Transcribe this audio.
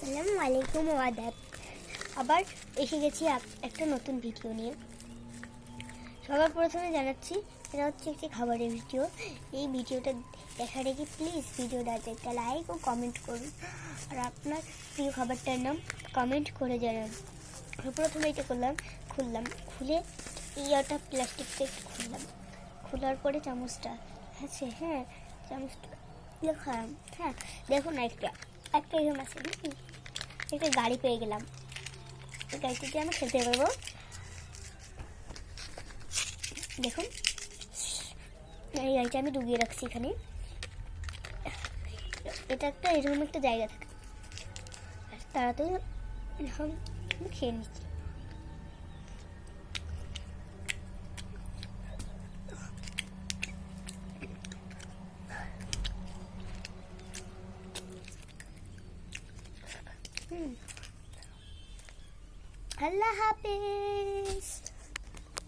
আসসালামু আলাইকুম ওয়াদাব। আবার এসে গেছি একটা নতুন ভিডিও নিয়ে। সবার প্রথমে জানাচ্ছি এটা হচ্ছে একটি খাবারের ভিডিও। এই ভিডিওটা দেখার আগে প্লিজ ভিডিওটাতে একটা লাইক ও কমেন্ট করুন, আর আপনার প্রিয় খাবারটার নাম কমেন্ট করে জানান। প্রথমে এটা খুললাম, খুলে একটা প্লাস্টিক প্লেট খুললাম, খোলার পরে চামচটা চামচটা দেখালাম। দেখুন একটা এরকম আছে, একটা গাড়ি পেয়ে গেলাম। এই গাড়িতে আমি খেতে পারবো। দেখুন এই গাড়িটা আমি ডুবিয়ে রাখছি এখানে। এটা এরকম একটা জায়গা থাকে, তাড়াতাড়ি এখন খেয়ে নিচ্ছি। আল্লাহ হাফেজ।